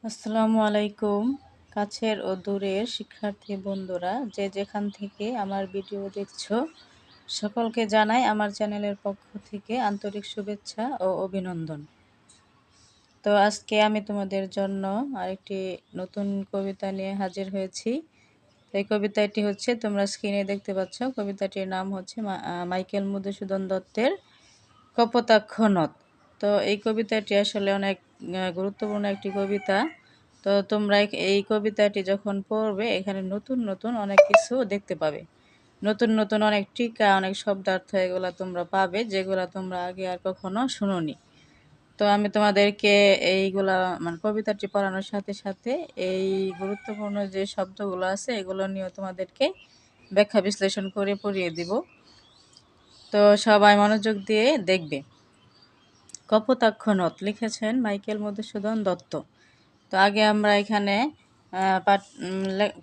আসসালামু আলাইকুম। কাছের ও দূরের শিক্ষার্থী বন্ধুরা যে যেখান থেকে আমার ভিডিও দেখছো, সকলকে জানাই আমার চ্যানেলের পক্ষ থেকে আন্তরিক শুভেচ্ছা ও অভিনন্দন। তো আজকে আমি তোমাদের জন্য আরেকটি নতুন কবিতা নিয়ে হাজির হয়েছি। এই কবিতাটি হচ্ছে, তোমরা স্ক্রিনে দেখতে পাচ্ছ, কবিতাটির নাম হচ্ছে মাইকেল মধুসূদন দত্তের কপোতাক্ষ নদ। তো এই কবিতাটি আসলে অনেক গুরুত্বপূর্ণ একটি কবিতা। তো তোমরা এই কবিতাটি যখন পড়বে, এখানে নতুন নতুন অনেক কিছু দেখতে পাবে। নতুন নতুন অনেক টিকা, অনেক শব্দার্থ এগুলা তোমরা পাবে, যেগুলা তোমরা আগে আর কখনো শুনোনি। তো আমি তোমাদেরকে এইগুলা মানে কবিতাটি পড়ানোর সাথে সাথে এই গুরুত্বপূর্ণ যে শব্দগুলো আছে এগুলো নিয়ে তোমাদেরকে ব্যাখ্যা বিশ্লেষণ করে পড়িয়ে দিব। তো সবাই মনোযোগ দিয়ে দেখবে। কপোতাক্ষ নদ লিখেছেন মাইকেল মধুসূদন দত্ত। তো আগে আমরা এখানে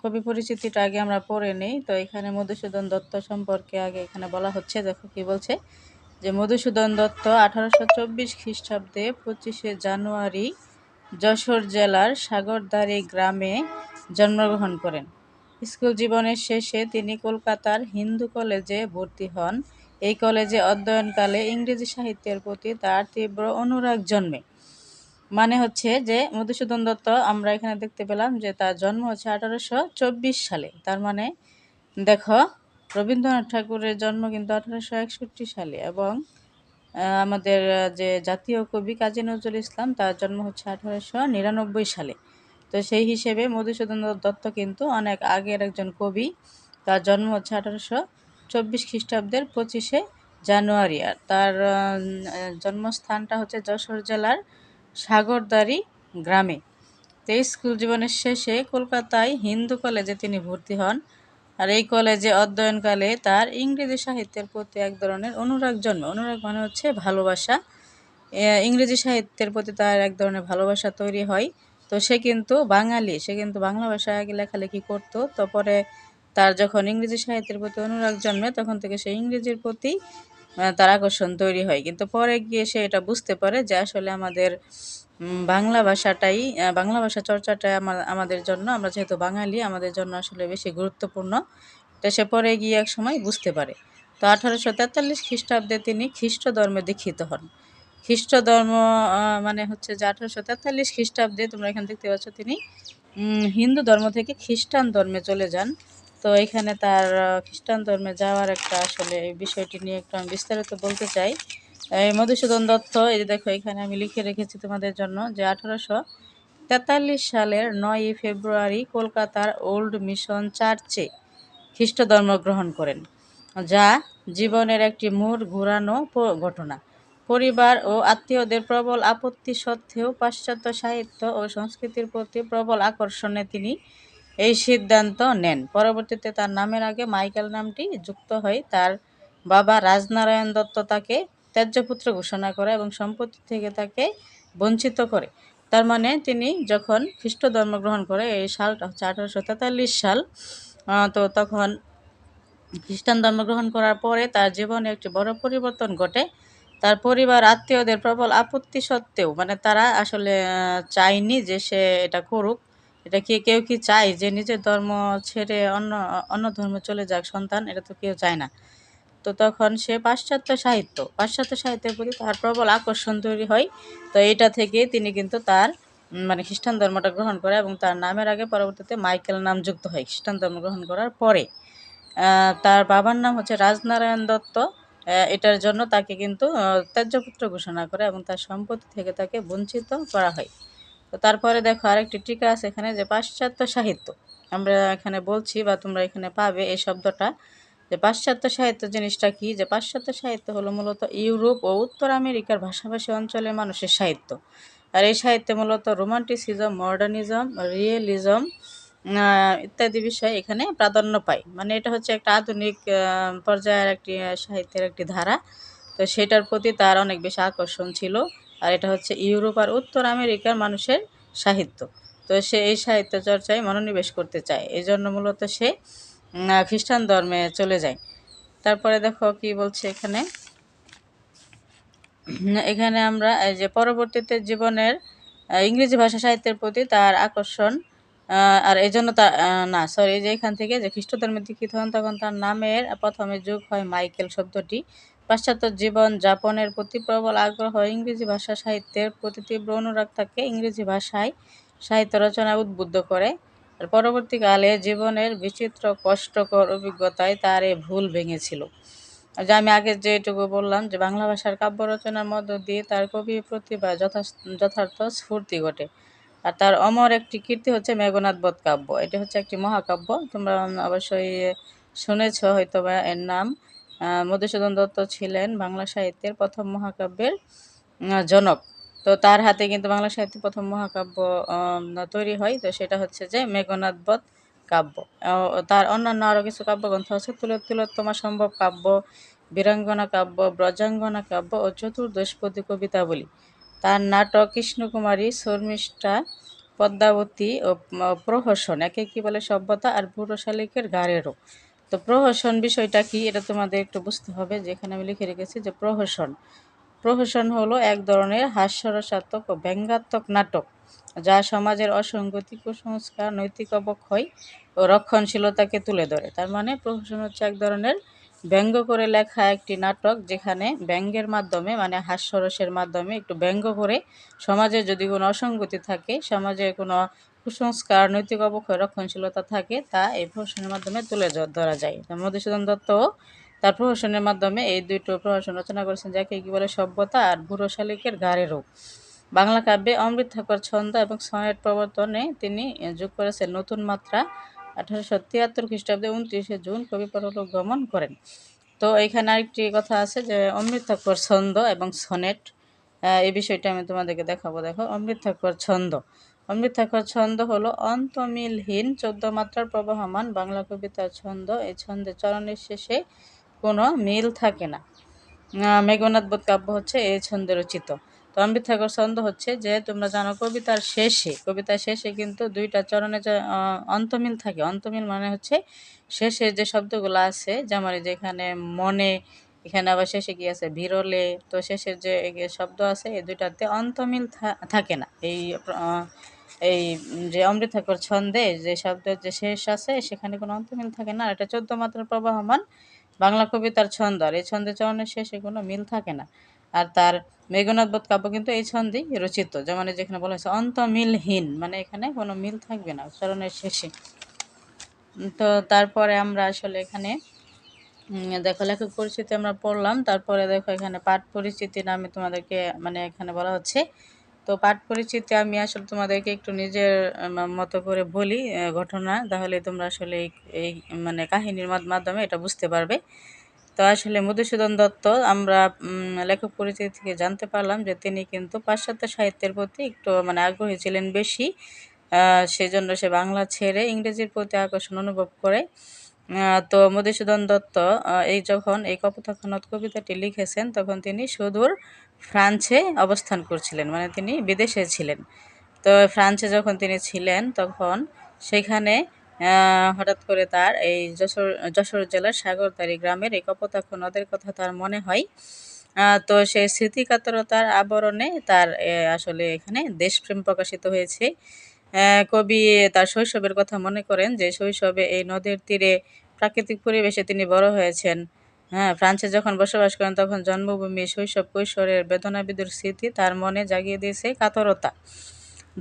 কবি পরিচিতিটা আগে আমরা পড়ে নিই। তো এখানে মধুসূদন দত্ত সম্পর্কে আগে এখানে বলা হচ্ছে, দেখো কি বলছে, যে মধুসূদন দত্ত 1824 খ্রিস্টাব্দে 25শে জানুয়ারি যশোর জেলার সাগরদাড়ি গ্রামে জন্মগ্রহণ করেন। স্কুল জীবনের শেষে তিনি কলকাতার হিন্দু কলেজে ভর্তি হন। এই কলেজে অধ্যয়নকালে ইংরেজি সাহিত্যের প্রতি তার তীব্র অনুরাগ জন্মে। মানে হচ্ছে যে মধুসূদন দত্ত আমরা এখানে দেখতে পেলাম যে তার জন্ম হচ্ছে 1824 সালে। তার মানে দেখো, রবীন্দ্রনাথ ঠাকুরের জন্ম কিন্তু 1861 সালে, এবং আমাদের যে জাতীয় কবি কাজী নজরুল ইসলাম, তার জন্ম হচ্ছে 1899 সালে। তো সেই হিসেবে মধুসূদন দত্ত কিন্তু অনেক আগের একজন কবি। তার জন্ম হচ্ছে 1824 খ্রিস্টাব্দের 25শে জানুয়ারি। আর তার জন্মস্থানটা হচ্ছে যশোর জেলার সাগরদাড়ি গ্রামে। তো স্কুল জীবনের শেষে কলকাতায় হিন্দু কলেজে তিনি ভর্তি হন। আর এই কলেজে অধ্যয়নকালে তার ইংরেজি সাহিত্যের প্রতি এক ধরনের অনুরাগ জন্মে। অনুরাগ মানে হচ্ছে ভালোবাসা। ইংরেজি সাহিত্যের প্রতি তার এক ধরনের ভালোবাসা তৈরি হয়। তো সে কিন্তু বাঙালি, সে কিন্তু বাংলা ভাষায় আগে লেখালেখি করতো। তো পরে তার যখন ইংরেজি সাহিত্যের প্রতি অনুরাগ জন্মে, তখন থেকে সে ইংরেজির প্রতি তার আকর্ষণ তৈরি হয়। কিন্তু পরে গিয়ে সে এটা বুঝতে পারে যে আসলে আমাদের বাংলা ভাষাটাই, বাংলা ভাষা চর্চাটাই আমাদের জন্য, আমরা যেহেতু বাঙালি, আমাদের জন্য আসলে বেশি গুরুত্বপূর্ণ। তো সে পরে গিয়ে এক সময় বুঝতে পারে। তো 1843 খ্রিস্টাব্দে তিনি খ্রিস্ট ধর্মে দীক্ষিত হন। খ্রিস্ট ধর্ম মানে হচ্ছে যে 1843 খ্রিস্টাব্দে তোমরা এখানে দেখতে পাচ্ছ তিনি হিন্দু ধর্ম থেকে খ্রিস্টান ধর্মে চলে যান। তো এখানে তার খ্রিস্টান ধর্মে যাওয়ার একটা আসলে এই বিষয়টি নিয়ে একটু আমি বিস্তারিত বলতে চাই। এই মধুসূদন দত্ত, এই যে দেখো এখানে আমি লিখে রেখেছি তোমাদের জন্য, যে 1843 সালের 9ই ফেব্রুয়ারি কলকাতার ওল্ড মিশন চার্চে খ্রিস্ট ধর্ম গ্রহণ করেন, যা জীবনের একটি মোড় ঘোরানো ঘটনা। পরিবার ও আত্মীয়দের প্রবল আপত্তি সত্ত্বেও পাশ্চাত্য সাহিত্য ও সংস্কৃতির প্রতি প্রবল আকর্ষণে তিনি এই সিদ্ধান্ত নেন। পরবর্তীতে তার নামের আগে মাইকেল নামটি যুক্ত হয়। তার বাবা রাজনারায়ণ দত্ত তাকে ত্যায্যপুত্র ঘোষণা করে এবং সম্পত্তি থেকে তাকে বঞ্চিত করে। তার মানে তিনি যখন খ্রিস্ট ধর্ম গ্রহণ করে, এই সালটা হচ্ছে 1843 সাল। তো তখন খ্রিস্টান ধর্ম গ্রহণ করার পরে তার জীবনে একটি বড় পরিবর্তন ঘটে। তার পরিবার আত্মীয়দের প্রবল আপত্তি সত্ত্বেও, মানে তারা আসলে চায়নি যে সে এটা করুক। এটা কেউ কি চায় যে নিজের ধর্ম ছেড়ে অন্য অন্য ধর্মে চলে যাক সন্তান? এটা তো কেউ চায় না। তো তখন সে পাশ্চাত্য সাহিত্যের প্রতি তার প্রবল আকর্ষণ তৈরি হয়। তো এটা থেকে তিনি কিন্তু তার মানে খ্রিস্টান ধর্মটা গ্রহণ করে, এবং তার নামের আগে পরবর্তীতে মাইকেল নাম যুক্ত হয় খ্রিস্টান ধর্ম গ্রহণ করার পরে। তার বাবার নাম হচ্ছে রাজনারায়ণ দত্ত। এটার জন্য তাকে কিন্তু ত্যায্যপুত্র ঘোষণা করে এবং তার সম্পত্তি থেকে তাকে বঞ্চিত করা হয়। তো তারপরে দেখো আরেকটি টিকা আছে এখানে, যে পাশ্চাত্য সাহিত্য আমরা এখানে বলছি, বা তোমরা এখানে পাবে এই শব্দটা, যে পাশ্চাত্য সাহিত্য জিনিসটা কি। যে পাশ্চাত্য সাহিত্য হলো মূলত ইউরোপ ও উত্তর আমেরিকার ভাষাভাষী অঞ্চলের মানুষের সাহিত্য। আর এই সাহিত্যে মূলত রোমান্টিসিজম, মডার্নিজম, রিয়েলিজম ইত্যাদি বিষয় এখানে প্রাধান্য পায়। মানে এটা হচ্ছে একটা আধুনিক পর্যায়ের একটি সাহিত্যের একটি ধারা। তো সেটার প্রতি তার অনেক বেশি আকর্ষণ ছিল। আর এটা হচ্ছে ইউরোপ আর উত্তর আমেরিকার মানুষের সাহিত্য। তো সে এই সাহিত্য চর্চায় মনোনিবেশ করতে চায়, এই জন্য মূলত সে খ্রিস্টান ধর্মে চলে যায়। তারপরে দেখো কি বলছে এখানে। এখানে আমরা এই যে পরবর্তীতে জীবনের ইংরেজি ভাষা সাহিত্যের প্রতি তার আকর্ষণ, আর এই জন্য তার না সরি, যে এখান থেকে যে খ্রিস্ট ধর্মে দীক্ষিত হন তখন তার নামের প্রথমে যোগ হয় মাইকেল শব্দটি। পাশ্চাত্য জীবন যাপনের প্রতি প্রবল আগ্রহ, ইংরেজি ভাষা সাহিত্যের প্রতি তীব্র অনুরাগ তাকে ইংরেজি ভাষায় সাহিত্য রচনায় উদ্বুদ্ধ করে। আর পরবর্তীকালে জীবনের বিচিত্র কষ্টকর অভিজ্ঞতায় তার এ ভুল ভেঙেছিল। যে আমি আগে যেটুকু বললাম যে বাংলা ভাষার কাব্য রচনার মধ্য দিয়ে তার কবি প্রতিভা যথার্থ স্ফূর্তি ঘটে। আর তার অমর একটি কীর্তি হচ্ছে মেঘনাদ বধ কাব্য। এটি হচ্ছে একটি মহাকাব্য, তোমরা অবশ্যই শুনেছ হয়তো বা এর নাম। মধুসূদন দত্ত ছিলেন বাংলা সাহিত্যের প্রথম মহাকাব্যের জনক। তো তার হাতে কিন্তু বাংলা সাহিত্যের প্রথম মহাকাব্য তৈরি হয়, তো সেটা হচ্ছে যে মেঘনাদ বধ কাব্য। তার অন্যান্য আরও কিছু কাব্যগ্রন্থ আছে, তিলোত্তমা সম্ভব কাব্য, বীরাঙ্গনা কাব্য, ব্রজাঙ্গনা কাব্য ও চতুর্দশপদী কবিতাবলী। তার নাটক কৃষ্ণকুমারী, শর্মিষ্ঠা, পদ্মাবতী ও প্রহসন, একে কি বলে সভ্যতা আর বুড়ো শালিকের গাড়েরও। তো প্রহসন বিষয়টা কি এটা তোমাদের একটু বুঝতে হবে, যেখানে আমি লিখে রেখেছি যে প্রহসন হলো এক ধরনের হাস্যরসাত্মক ও ব্যঙ্গাত্মক নাটক, যা সমাজের অসঙ্গতি, কুসংস্কার, নৈতিক অবক্ষয় ও রক্ষণশীলতাকে তুলে ধরে। তার মানে প্রহসন হচ্ছে এক ধরনের ব্যঙ্গ করে লেখা একটি নাটক, যেখানে ব্যঙ্গের মাধ্যমে মানে হাস্যরসের মাধ্যমে একটু ব্যঙ্গ করে সমাজে যদি কোনো অসঙ্গতি থাকে, সমাজে কোনো কুসংস্কার, নৈতিক অবক্ষয়, রক্ষণশীলতা থাকে, তা এই প্রহসনের মাধ্যমে তুলে ধরা যায়। মধুসূদন দত্ত তার প্রহসনের মাধ্যমে এই দুটো প্রহসন রচনা করেছেন, যাকে কি বলে সভ্যতা আর বুড়ো শালিকের গাড়েরও। বাংলা কাব্যে অমৃত ঠাকুর ছন্দ এবং সনেট প্রবর্তনে তিনি যোগ করেছেন নতুন মাত্রা। 1873 খ্রিস্টাব্দে 29শে জুন কবি পরলোক গমন করেন। তো এখানে আরেকটি কথা আছে যে অমৃত ঠাকুর ছন্দ এবং সনেট, এই বিষয়টা আমি তোমাদেরকে দেখাবো। দেখো, অমৃত ঠাকুর ছন্দ হলো অন্তমিলহীন 14 মাত্রার প্রবাহমান বাংলা কবিতার ছন্দ। এই ছন্দের চরণের শেষে কোনো মিল থাকে না। মেঘনাদ বধ কাব্য হচ্ছে এই ছন্দে রচিত। তো অমৃত ঠাকুর ছন্দ হচ্ছে যে তোমরা জানো কবিতার শেষে কিন্তু দুইটা চরণে যে অন্তমিল থাকে। অন্তমিল মানে হচ্ছে শেষে যে শব্দগুলো আছে, যেমন যেখানে মনে, এখানে আবার শেষে কি আছে বিরলে, তো শেষের যে শব্দ আছে এই দুইটাতে অন্তমিল থাকে না। এই যে অমৃত ঠাকুর ছন্দে যে শব্দের যে শেষ আছে সেখানে কোনো অন্তমিল থাকে না। এটা 14 মাত্রার প্রবাহমান বাংলা কবিতার ছন্দ, আর এই ছন্দের চরণের শেষে কোনো মিল থাকে না। আর তার মেঘনাদ বধ কাব্য কিন্তু এই ছন্দেই রচিত, যেমন যেখানে বলা হয়েছে অন্তমিলহীন, মানে এখানে কোনো মিল থাকবে না চরণের শেষে। তো তারপরে আমরা আসলে এখানে দেখো লেখক পরিচিতি আমরা পড়লাম। তারপরে দেখো এখানে পাঠ পরিচিতি নামে তোমাদেরকে মানে এখানে বলা হচ্ছে। তো পাঠ পরিচিতি আমি আসলে তোমাদেরকে একটু নিজের মতো করে বলি ঘটনা, তাহলে তোমরা আসলে এই মানে কাহিনীর মাধ্যমে এটা বুঝতে পারবে। তো আসলে মধুসূদন দত্ত আমরা লেখক পরিচিতি থেকে জানতে পারলাম যে তিনি কিন্তু পাশ্চাত্য সাহিত্যের প্রতি একটু মানে আগ্রহী ছিলেন বেশি। সেই জন্য সে বাংলা ছেড়ে ইংরেজির প্রতি আকর্ষণ অনুভব করে। তো মধুসূদন দত্ত যখন এই কপোতাক্ষনদ কবিতাটি লিখেছেন তখন তিনি সুদূর ফ্রান্সে অবস্থান করছিলেন, মানে তিনি বিদেশে ছিলেন। তো ফ্রান্সে যখন তিনি ছিলেন তখন সেখানে হঠাৎ করে তার এই যশোর জেলার সাগরদাড়ি গ্রামের এই কপোতাক্ষ নদের কথা তার মনে হয়। তো সেই স্মৃতিকাতরতার আবরণে তার আসলে এখানে দেশপ্রেম প্রকাশিত হয়েছে। কবি তার শৈশবের কথা মনে করেন যে শৈশবে এই নদের তীরে প্রাকৃতিক পরিবেশে তিনি বড় হয়েছেন। ফ্রান্সে যখন বসবাস করেন তখন জন্মভূমি, শৈশব, কৈশোরের বেদনাবিধুর স্মৃতি তার মনে জাগিয়ে দিয়েছে কাতরতা।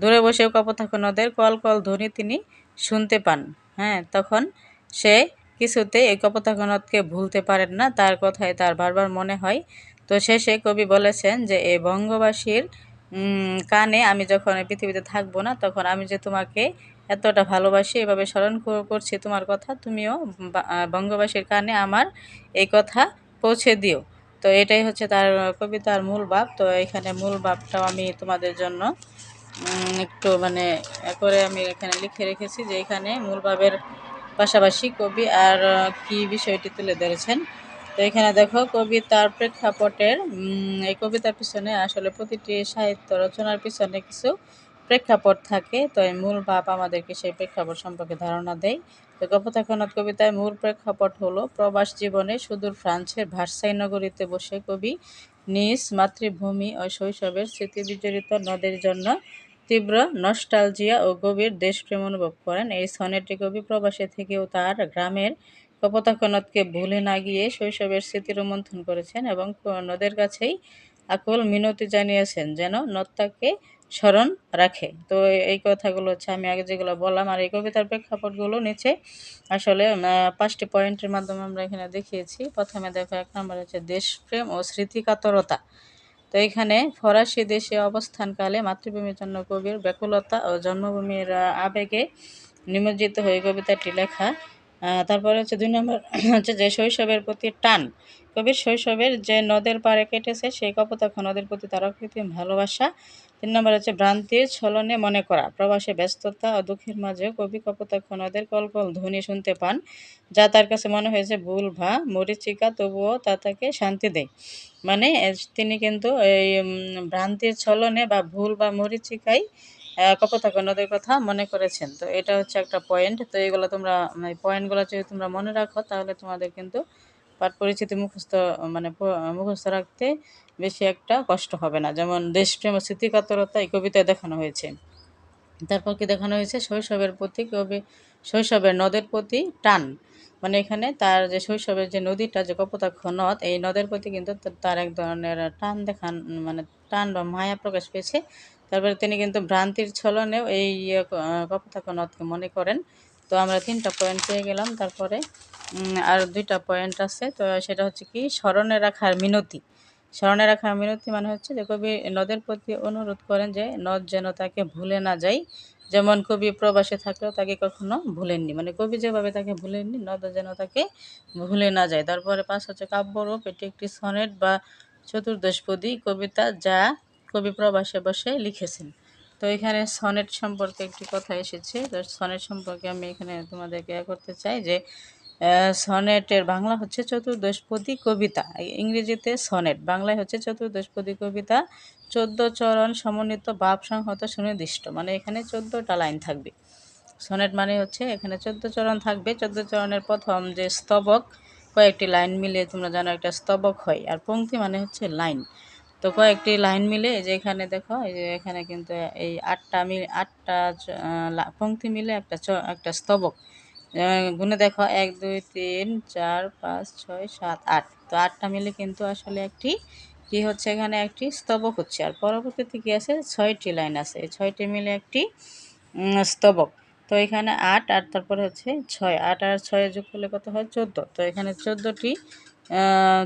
দূরে বসেও কপোতাক্ষ নদের কল ধ্বনি তিনি শুনতে পান। তখন সে কিছুতে এই কপোতাক্ষ নদকে ভুলতে পারেন না, তার কথাই তার বারবার মনে হয়। তো শেষে কবি বলেছেন যে এই বঙ্গবাসীর কানে আমি যখন এই পৃথিবীতে থাকবো না, তখন আমি যে তোমাকে এতটা ভালোবাসি, এভাবে স্মরণ করছি তোমার কথা, তুমিও বঙ্গবাসীর কানে আমার এই কথা পৌঁছে দিও। তো এটাই হচ্ছে তার কবিতার মূল ভাব। তো এখানে মূল ভাবটাও আমি তোমাদের জন্য একটু মানে করে আমি এখানে লিখে রেখেছি যে এখানে মূল ভাবের পাশাপাশি কবি আর কি বিষয়টি তুলে ধরেছেন। তো এখানে দেখো কবিতার প্রেক্ষাপটের এই কবিতার পিছনে আসলে প্রতিটি সাহিত্য রচনার পিছনে কিছু প্রেক্ষাপট থাকে। তো এই মূল ভাব আমাদেরকে সেই প্রেক্ষাপট সম্পর্কে ধারণা দেয়। তো কপোতাক্ষনদ কবিতায় মূল প্রেক্ষাপট হলো প্রবাস জীবনে সুদূর ফ্রান্সের ভার্সাই নগরীতে বসে কবি নিজ মাতৃভূমি ও শৈশবের স্মৃতি বিজড়িত নদের জন্য তীব্র নস্টালজিয়া ও গভীর দেশপ্রেম অনুভব করেন। এই সনেটে কবি প্রবাসে থেকেও তার গ্রামের কপোতাক্ষ নদকে ভুলে না গিয়ে শৈশবের স্মৃতি রোমন্থন করেছেন এবং নদের কাছেই আকুল মিনতি জানিয়েছেন যেন নদ তাকে স্মরণ রাখে। তো এই কথাগুলো হচ্ছে আমি আগে যেগুলো বললাম। আর এই কবিতার প্রেক্ষাপটগুলো নিচে আসলে ৫টি পয়েন্টের মাধ্যমে আমরা এখানে দেখিয়েছি। প্রথমে দেখো ১ নম্বরে হচ্ছে দেশপ্রেম ও স্মৃতিকাতরতা। তো এখানে ফরাসি দেশে অবস্থানকালে মাতৃভূমির জন্য কবির ব্যাকুলতা ও জন্মভূমির আবেগে নিমজ্জিত হয়ে কবিতাটি লেখা। তারপরে হচ্ছে ২ নম্বর হচ্ছে যে শৈশবের প্রতি টান। কবির শৈশবের যে নদের পাড়ে কেটেছে সেই কপোতাক্ষ নদের প্রতি তার অকৃত্রিম ভালোবাসা। ৩ নম্বর হচ্ছে ভ্রান্তির ছলনে মনে করা। প্রবাসে ব্যস্ততা ও দুঃখের মাঝেও কবি কপোতাক্ষ নদের কলকল ধ্বনি শুনতে পান, যা তার কাছে মনে হয়েছে ভুল বা মরীচিকা, তবুও তা তাকে শান্তি দেয়। মানে তিনি কিন্তু এই ভ্রান্তির ছলনে বা ভুল বা মরীচিকায় কপোতাক্ষ নদের কথা মনে করেছেন। তো এটা হচ্ছে একটা পয়েন্ট। তো এগুলো তোমরা এই পয়েন্টগুলো যদি তোমরা মনে রাখো তাহলে তোমাদের কিন্তু পাঠ পরিচিতি মুখস্থ মানে মুখস্থ রাখতে বেশি একটা কষ্ট হবে না। যেমন দেশপ্রেম ও স্মৃতিকাতরতা এই কবিতায় দেখানো হয়েছে। তারপর কি দেখানো হয়েছে শৈশবের প্রতি কবি শৈশবের নদের প্রতি টান। মানে এখানে তার যে শৈশবের যে নদীটা যে কপোতাক্ষ নদ, এই নদের প্রতি কিন্তু তার এক ধরনের টান দেখান মানে টান বা মায়া প্রকাশ পেয়েছে। তারপরে তিনি কিন্তু ভ্রান্তির ছলনেও এই কপোতাক্ষ নদকে মনে করেন। তো আমরা ৩টা পয়েন্ট পেয়ে গেলাম। তারপরে আর ২টা পয়েন্ট আছে। তো সেটা হচ্ছে কি স্মরণে রাখার মিনতি। স্মরণে রাখার মিনতি মানে হচ্ছে যে কবি নদের প্রতি অনুরোধ করেন যে নদ যেন তাকে ভুলে না যায়। যেমন কবি প্রবাসে থাকলেও তাকে কখনো ভুলেননি। মানে কবি যেভাবে তাকে ভুলেননি নদও যেন তাকে ভুলে না যায়। তারপরে ৫ হচ্ছে কাব্যরূপ। এটি একটি সনেট বা চতুর্দশপদী কবিতা যা কবি প্রবাসে বসে লিখেছেন। তো এখানে সনেট সম্পর্কে একটি কথা এসেছে। তো সনেট সম্পর্কে আমি এখানে তোমাদেরকে করতে চাই যে সনেটের বাংলা হচ্ছে চতুর্দশপদী কবিতা। ইংরেজিতে সনেট, বাংলায় হচ্ছে চতুর্দশপদী কবিতা। ১৪ চরণ সমন্বিত ভাব সংহত সুনির্দিষ্ট। মানে এখানে ১৪টা লাইন থাকবে। সনেট মানে হচ্ছে এখানে ১৪ চরণ থাকবে। ১৪ চরণের প্রথম যে স্তবক কয়েকটি লাইন মিলিয়ে তোমরা জানো একটা স্তবক হয়। আর পংক্তি মানে হচ্ছে লাইন। তো কয়েকটি লাইন মিলে এই যে এখানে দেখো এই যে এখানে কিন্তু এই ৮টা পংক্তি মিলে একটা স্তবক। গুনে দেখো ১, ২, ৩, ৪, ৫, ৬, ৭, ৮। তো ৮টা মিলে কিন্তু আসলে একটি কি হচ্ছে এখানে একটি স্তবক হচ্ছে। আর পরবর্তীতে কি আছে ৬টি লাইন আছে। এই ৬টি মিলে একটি স্তবক। তো এখানে ৮ আর তারপরে হচ্ছে ৬। ৮ আর ৬ যোগ করলে কত হয় ১৪। তো এখানে ১৪টি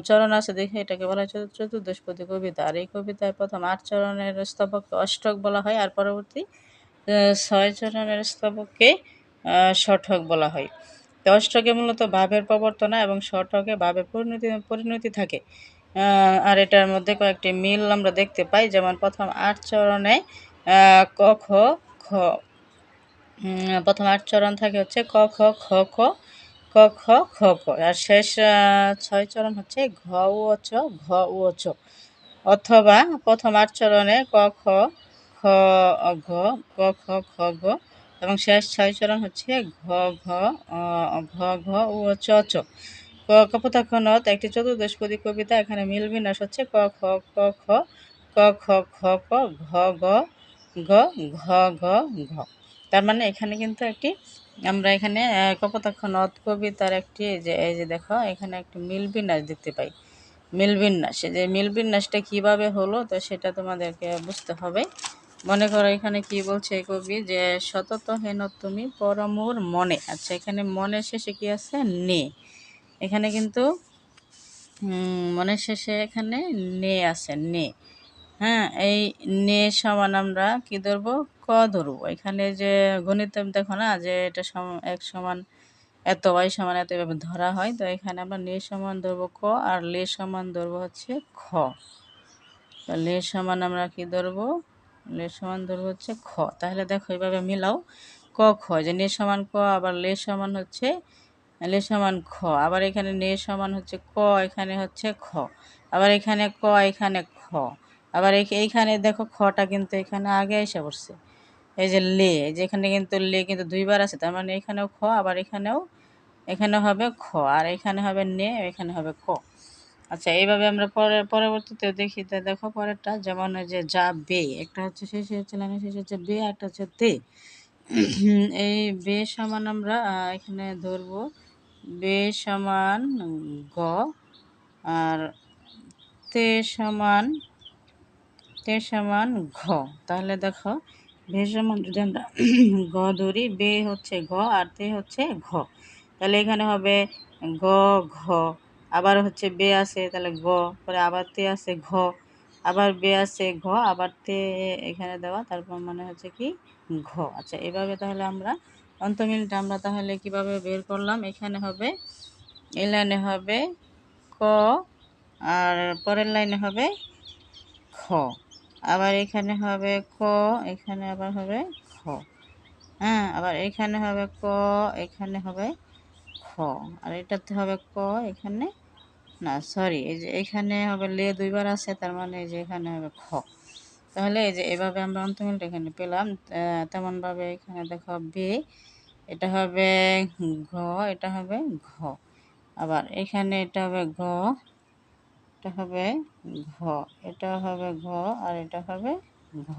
চরণ আছে দেখে এটাকে বলা হয় চতুর্দশপদী কবিতা। আর এই কবিতায় প্রথম ৮ চরণের স্তবককে অষ্টক বলা হয় আর পরবর্তী ৬ চরণের স্তবককে শঠক বলা হয়। তো অষ্টকে মূলত ভাবের প্রবর্তনা এবং শঠকে ভাবের পরিণতি থাকে। আর এটার মধ্যে কয়েকটি মিল আমরা দেখতে পাই। যেমন প্রথম ৮ চরণে ক, খ, খ। প্রথম ৮ চরণ থাকে হচ্ছে ক, খ, খ, খ, ক, খ, খ, ক। আর শেষ ৬ চরণ হচ্ছে ঘ, উ, চ, ঘ, উ, চ। অথবা প্রথম ৮ চরণে ক, খ, খ, ঘ, ক, খ, খ, গ এবং শেষ ৬ চরণ হচ্ছে ঘ, ঘ, ঘ, ঘ, উ, চ, চ। কপোতাক্ষ নদ একটি চতুর্দশপদী কবিতা। এখানে মিল বিন্যাস হচ্ছে ক, খ, ক, খ, ক, খ, খ, ক, ঘ, গ, ঘ, ঘ, ঘ, ঘ। তার মানে এখানে কিন্তু একটি আমরা এখানে কপোতাক্ষ নদ কবিতার একটি এই যে দেখো এখানে একটি মিল বিন্যাস দেখতে পাই। মিল বিন্যাস, এই যে মিল বিন্যাসটা কীভাবে হলো তো সেটা তোমাদেরকে বুঝতে হবে। মনে করো এখানে কি বলছে কবি যে সতত হেন তুমি পরমোর মনে। আচ্ছা এখানে মনের শেষে কি আছে নে। এখানে কিন্তু মনের শেষে এখানে নে আছে নে। হ্যাঁ, এই নে সমান আমরা কি ধরবো ক ধরবো। এখানে যে গণিত দেখো না যে এটা এক সমান এত, ওয়াই সমান এত এভাবে ধরা হয়। তো এখানে আমরা নে সমান ধরবো ক আর লে সমান ধরবো হচ্ছে খ। তো লে সমান আমরা কি ধরবো লে সমান ধরবো হচ্ছে খ। তাহলে দেখো এইভাবে মিলাও ক খ, যে নে সমান ক আবার লে সমান হচ্ছে লে সমান খ। আবার এখানে নে সমান হচ্ছে ক, এখানে হচ্ছে খ। আবার এখানে ক, এখানে খ। আবার এইখানে দেখো খটা কিন্তু এখানে আগে এসে পড়ছে। এই যে লে, এই যে এখানে কিন্তু লে কিন্তু ২ বার আছে। তার মানে এখানেও খ আবার এখানে হবে খ আর এখানে হবে নে, এখানে হবে ক। আচ্ছা, এইভাবে আমরা পরবর্তীতে দেখি। দেখো পরেরটা, যেমন ওই যে যা বে, একটা হচ্ছে শেষে হচ্ছে লাইনের শেষে হচ্ছে বে, একটা হচ্ছে তে। এই বে সমান আমরা এখানে ধরবো বে সমান গ, আর তে সমান ঘ। তাহলে দেখো ভে সমান যদি আমরা গ ধরি, বে হচ্ছে গ আর তে হচ্ছে ঘ, তাহলে এখানে হবে গ ঘ। আবার হচ্ছে বে আছে তাহলে গ, পরে আবার তে আছে ঘ, আবার বে আছে ঘ, আবার তে এখানে দেওয়া, তারপর মানে হচ্ছে কি ঘ। আচ্ছা, এভাবে তাহলে আমরা অন্তমিলটা আমরা তাহলে কিভাবে বের করলাম। এখানে হবে, এই লাইনে হবে ক, আর পরের লাইনে হবে খ, আবার এখানে হবে ক, এখানে আবার হবে খ। হ্যাঁ, আবার এখানে হবে ক, এখানে হবে খ, আর এটাতে হবে ক, এখানে না, সরি, এই যে এখানে হবে লে দুইবার আছে, তার মানে এই যে এখানে হবে খ। তাহলে এই যে এভাবে আমরা অন্তমিলটা এখানে পেলাম। তেমনভাবে এখানে দেখো বে, এটা হবে ঘ, এটা হবে ঘ, আবার এখানে এটা হবে গ, এটা হবে ঘ, এটা হবে ঘ, আর এটা হবে ঘ।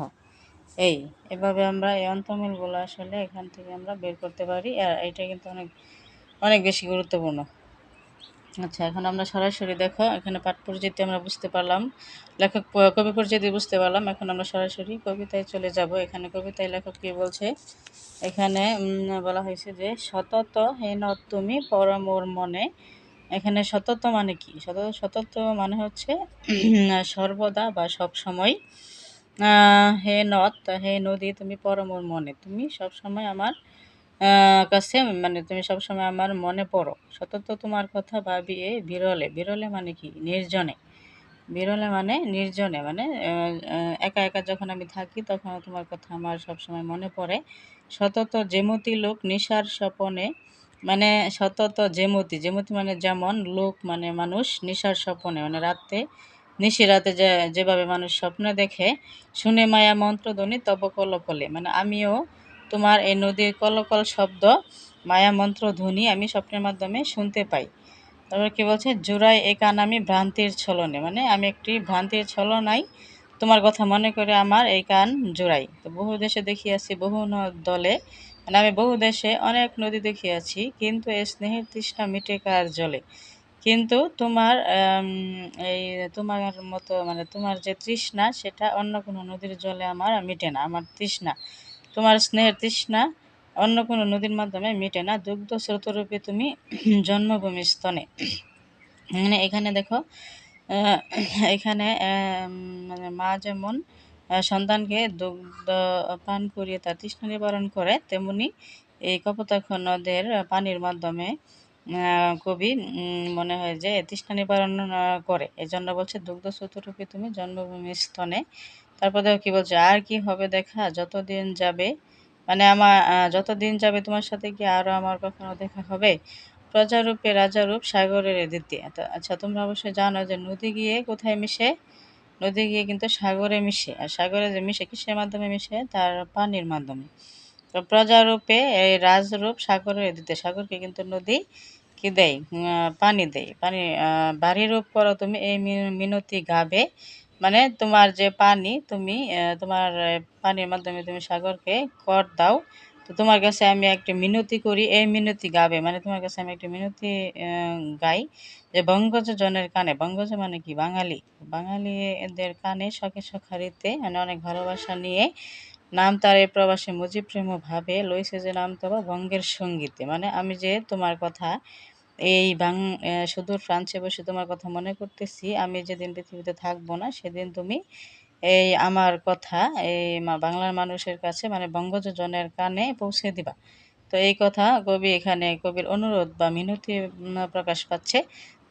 এভাবে আমরা এই অন্তমিলগুলো আসলে এখান থেকে আমরা বের করতে পারি, আর এটা কিন্তু অনেক অনেক বেশি গুরুত্বপূর্ণ। আচ্ছা, এখন আমরা সরাসরি দেখো এখানে পাঠ পরিচিতি আমরা বুঝতে পারলাম, লেখক কবি পরিচিতি বুঝতে পারলাম। এখন আমরা সরাসরি কবিতায় চলে যাব। এখানে কবিতায় লেখক কি বলছে, এখানে বলা হয়েছে যে সতত হেন তুমি পর মোর মনে। এখানে সতত মানে কি? সতত মানে হচ্ছে সর্বদা বা সব সময়। হে নদ, হে নদী, তুমি পড়ো মোর মনে, তুমি সবসময় আমার কাছে, মানে তুমি সবসময় আমার মনে পড়ো। সতত তোমার কথা ভাবি এ বিরলে। বিরলে মানে কি? নির্জনে। বিরলে মানে নির্জনে, মানে একা একা যখন আমি থাকি তখন তোমার কথা আমার সবসময় মনে পড়ে। সতত যেমতি লোক নিশার স্বপনে, মানে সতত যেমতি, যেমতি মানে যেমন, লোক মানে মানুষ, নিশার স্বপনে মানে রাতে, নিশিরাতে যেভাবে মানুষ স্বপ্ন দেখে, শুনে মায়া মন্ত্রধ্বনি তব কলকলে, মানে আমিও তোমার এই নদীর কলকল শব্দ, মায়া মন্ত্র ধ্বনি আমি স্বপ্নের মাধ্যমে শুনতে পাই। তারপর কি বলছে, জোড়ায় এ কান আমি ভ্রান্তির ছলনে, মানে আমি একটি ভ্রান্তির ছলনায় তোমার কথা মনে করে আমার এই কান জোড়াই। তো বহু দেশে দেখিয়াছি বহু দলে, মানে আমি বহু দেশে অনেক নদী দেখিয়াছি, কিন্তু এই স্নেহের তৃষ্ণা মিটে কার জলে। কিন্তু তোমার এই তোমার মতো, মানে তোমার যে তৃষ্ণা সেটা অন্য কোনো নদীর জলে আমার মিটে না। আমার তৃষ্ণা, তোমার স্নেহের তৃষ্ণা অন্য কোনো নদীর মাধ্যমে মিটে না। দুগ্ধ স্রোতরূপে তুমি জন্মভূমি স্তনে, মানে এখানে দেখো আহ, এখানে মানে মা যেমন সন্তানকে দুগ্ধ পান করিয়ে তার তৃষ্ণা নিবারণ করে, তেমনি এই কপোতাক্ষ নদের পানির মাধ্যমে কবি মনে হয় যে তৃষ্ণা নিবারণ করে। এজন্য বলছে দুগ্ধ স্রোতরূপে তুমি জন্মভূমি স্তনে। তারপর দেখো কি বলছে, আর কি হবে দেখা যতদিন যাবে, মানে আমার যতদিন যাবে তোমার সাথে কি আরো আমার কখনো দেখা হবে। প্রজারূপে রাজারূপ সাগরের দিতে। আচ্ছা, তোমরা অবশ্যই জানো যে নদী গিয়ে কোথায় মিশে, নদী গিয়ে কিন্তু সাগরে মিশে, আর সাগরে যে মিশে কিসের মাধ্যমে মিশে, তার পানির মাধ্যমে। তো প্রজারূপে এই রাজরূপ সাগরের দিতে, সাগরকে কিন্তু নদী কি দেয়, পানি দেয়, পানি। বাড়ির উপর তুমি এই মিনতি গাবে, মানে তোমার যে পানি, তুমি তোমার পানির মাধ্যমে তুমি সাগরকে কর দাও। তো তোমার কাছে আমি একটা মিনতি করি, এই মিনতি গাবে মানে তোমার কাছে আমি একটা মিনতি গাই, যে বঙ্গজ জনের কানে, বঙ্গজ মানে কি? বাঙালি। বাঙালিদের কানে শখে সখারিতে, মানে অনেক ভালোবাসা নিয়ে নাম তার এই প্রবাসে মুজিব প্রেম ভাবে লইছে যে নাম তবা বঙ্গের সঙ্গীতে, মানে আমি যে তোমার কথা এই সুদূর ফ্রান্সে বসে তোমার কথা মনে করতেছি, আমি যেদিন পৃথিবীতে থাকবো না সেদিন তুমি এই আমার কথা এই বাংলার মানুষের কাছে, মানে বঙ্গজনের কানে পৌঁছে দিবা। তো এই কথা কবি এখানে, কবির অনুরোধ বা মিনতি প্রকাশ পাচ্ছে।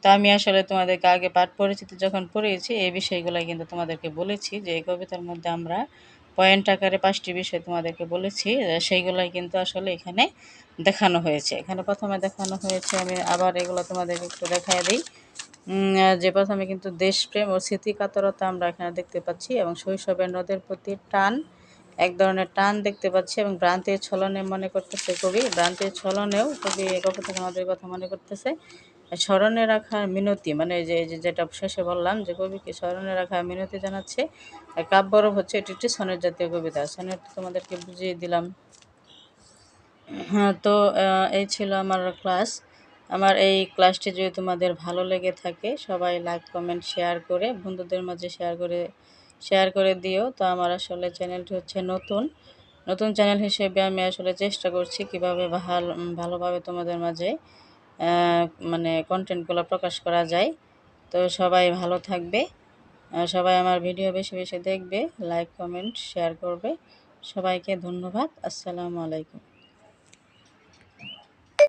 তো আমি আসলে তোমাদেরকে আগে পাঠ পরিচিতি যখন পড়িয়েছি এই বিষয়গুলো কিন্তু তোমাদেরকে বলেছি, যে এই কবিতার মধ্যে আমরা পয়েন্ট আকারে 5টি বিষয় তোমাদেরকে বলেছি, সেইগুলাই কিন্তু আসলে এখানে দেখানো হয়েছে। এখানে প্রথমে দেখানো হয়েছে, আমি আবার এগুলো তোমাদেরকে একটু দেখায় দিই। যে প্রথমে কিন্তু দেশপ্রেম ও স্মৃতিকাতরতা আমরা এখানে দেখতে পাচ্ছি, এবং শৈশবের নদের প্রতি টান, এক ধরনের টান দেখতে পাচ্ছি, এবং ভ্রান্তির ছলনে মনে করতেছে কবি, ভ্রান্তির ছলনেও কবি কপোতাক্ষ নদের কথা মনে করতেছে। স্মরণে রাখার মিনতি, মানে যেটা শেষে বললাম যে কবিকে স্মরণে রাখার মিনতি জানাচ্ছে। কাব্যরূপ হচ্ছে এটি একটি সনেট জাতীয় কবিতা। সনেট তোমাদেরকে বুঝিয়ে দিলাম। হ্যাঁ, তো এই ছিল আমার ক্লাস। আমার এই ক্লাসটি যদি তোমাদের ভালো লেগে থাকে, সবাই লাইক কমেন্ট শেয়ার করে বন্ধুদের মাঝে শেয়ার করে দিও। তো আমার আসলে চ্যানেলটি হচ্ছে নতুন নতুন চ্যানেল হিসেবে আমি আসলে চেষ্টা করছি কিভাবে ভালোভাবে তোমাদের মাঝে মানে কন্টেন্টগুলো প্রকাশ করা যায়। তো সবাই ভালো থাকবে, সবাই আমার ভিডিও বেশি বেশি দেখবে, লাইক কমেন্ট শেয়ার করবে। সবাইকে ধন্যবাদ। আসসালামু আলাইকুম।